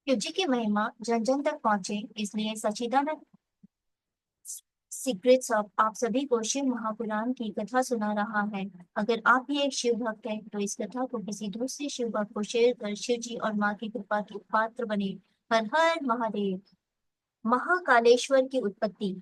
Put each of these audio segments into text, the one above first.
शिव जी की महिमा जन जन तक पहुंचे, इसलिए सच्चिदानंद सीक्रेट्स ऑफ आप सभी को शिव महापुराण की कथा सुना रहा है। अगर आप भी एक शिव भक्त हैं, तो इस कथा को किसी दूसरे शिव भक्त को शेयर कर शिव जी और माँ की कृपा के पात्र बने। हर हर महादेव। महाकालेश्वर की उत्पत्ति।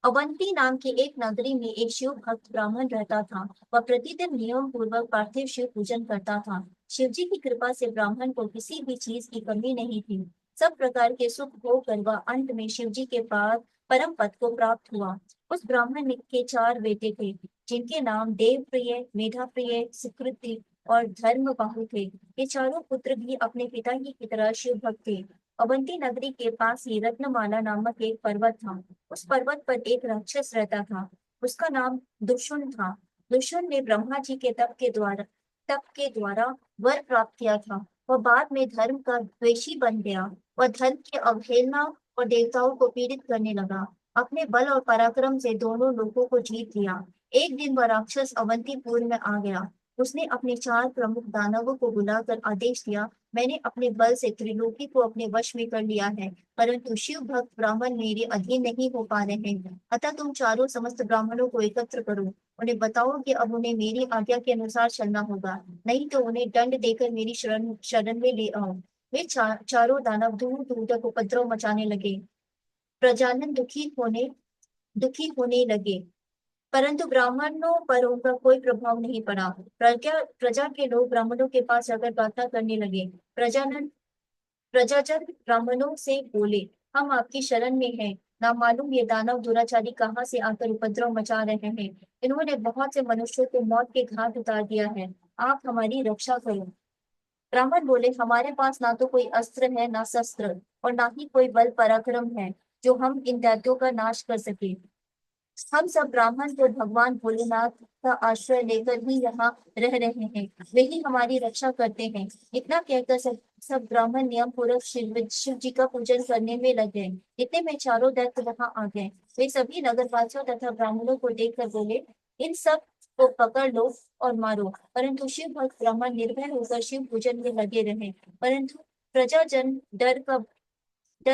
अवंती नाम की एक नगरी में एक शिव भक्त ब्राह्मण रहता था। वह प्रतिदिन नियम पूर्वक पार्थिव शिव पूजन करता था। शिव जी की कृपा से ब्राह्मण को किसी भी चीज की कमी नहीं थी। सब प्रकार के सुख भोग वह अंत में शिव जी के पास परम पद को प्राप्त हुआ। उस ब्राह्मण के चार बेटे थे, जिनके नाम देव प्रिय, मेधा प्रिय, सुकृति और धर्म बाहु थे। ये चारों पुत्र भी अपने पिता ही की तरह शिव भक्त थे। अवंती नगरी के पास ही रत्नमाला नामक एक पर्वत था। उस पर्वत पर एक राक्षस रहता था। उसका नाम दुष्यंत था। दुष्यंत ने ब्रह्मा जी के तप के द्वारा वर प्राप्त किया था। वह बाद में धर्म का द्वेषी बन गया। वह धर्म की अवहेलना और देवताओं को पीड़ित करने लगा। अपने बल और पराक्रम से दोनों लोगों को जीत लिया। एक दिन वह राक्षस अवंतीपुर में आ गया। उसने अपने चार प्रमुख दानवों को बुलाकर आदेश दिया, मैंने अपने बल से त्रिलोकी को अपने वश में कर लिया है, परंतु शिव भक्त ब्राह्मण मेरे अधीन नहीं हो पा रहे हैं। अतः तुम चारों समस्त ब्राह्मणों को एकत्र करो। उन्हें बताओ कि अब उन्हें मेरी आज्ञा के अनुसार चलना होगा, नहीं तो उन्हें दंड देकर मेरी शरण शरण में ले आओ। वे चारों दानव दूर दूर तक उपद्रव मचाने लगे। प्रजाजन दुखी होने लगे, परंतु ब्राह्मणों पर उनका कोई प्रभाव नहीं पड़ा। प्रजा प्रजा के लोग ब्राह्मणों के पास आकर प्रार्थना करने लगे। प्रजाजन ब्राह्मणों से बोले, हम आपकी शरण में हैं। ना मालूम ये दानव दुराचारी कहाँ से आकर उपद्रव मचा रहे हैं। इन्होंने बहुत से मनुष्यों को मौत के घाट उतार दिया है। आप हमारी रक्षा करो। ब्राह्मण बोले, हमारे पास ना तो कोई अस्त्र है, ना शस्त्र, और ना ही कोई बल पराक्रम है, जो हम इन दैत्यों का नाश कर सके। हम सब ब्राह्मण तो भगवान भोलेनाथ का आश्रय लेकर ही यहाँ रह रहे हैं। वे ही हमारी रक्षा करते हैं। इतना कहकर सब ब्राह्मण नियम पूर्वक शिव जी का पूजन करने में लग गए। इतने में चारों दैत्य वहां आ गए। वे सभी नगरवासियों तथा ब्राह्मणों को देखकर बोले, इन सब को पकड़ लो और मारो। परंतु शिव भक्त ब्राह्मण निर्भय होकर शिव पूजन में लगे रहे। परंतु प्रजाजन डर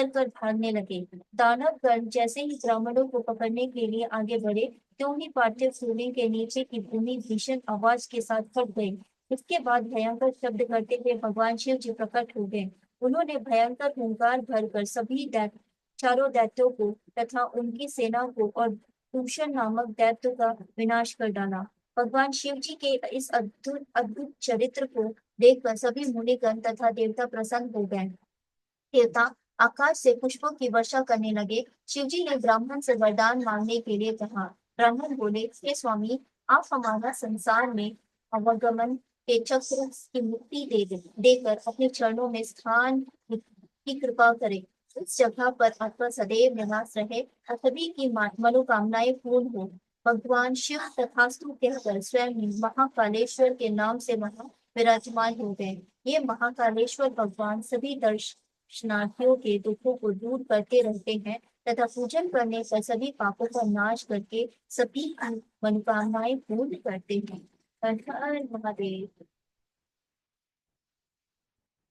कर भागने लगे। दानवगण जैसे ही ब्राह्मणों को पकड़ने के लिए आगे बढ़े, त्यों ही पार्थिव सूर्य के नीचे की भूमि भीषण आवाज के साथ फट गई। इसके बाद भयंकर शब्द करते हुए भगवान शिव जी प्रकट हो गए। उन्होंने भयंकर हुंकार भरकर चारों दैत्यों को तथा उनकी सेना को और दूषण नामक दैत्य का विनाश कर डाला। भगवान शिव जी के इस अद्भुत अद्भुत चरित्र को देखकर सभी मुनिगण तथा देवता प्रसन्न हो गए। देवता आकाश से पुष्पों की वर्षा करने लगे। शिवजी ने ब्राह्मण से वरदान मांगने के लिए कहा। ब्राह्मण बोले, हे स्वामी, आप हमारा संसार में अवगमन के चक्र की मुक्ति देकर अपने चरणों में स्थान की कृपा करें। इस जगह पर आपका सदैव निवास रहे और सभी की मनोकामनाएं पूर्ण हो। भगवान शिव तथास्तु कहकर स्वयं महाकालेश्वर के नाम से वहां विराजमान हो गए। ये महाकालेश्वर भगवान सभी दर्शनार्थियों के दुखों को दूर करते रहते हैं तथा पूजन करने पर सभी पापों का नाश करके सभी की मनोकामनाएं पूर्ण करते हैं। हर हर महादेव।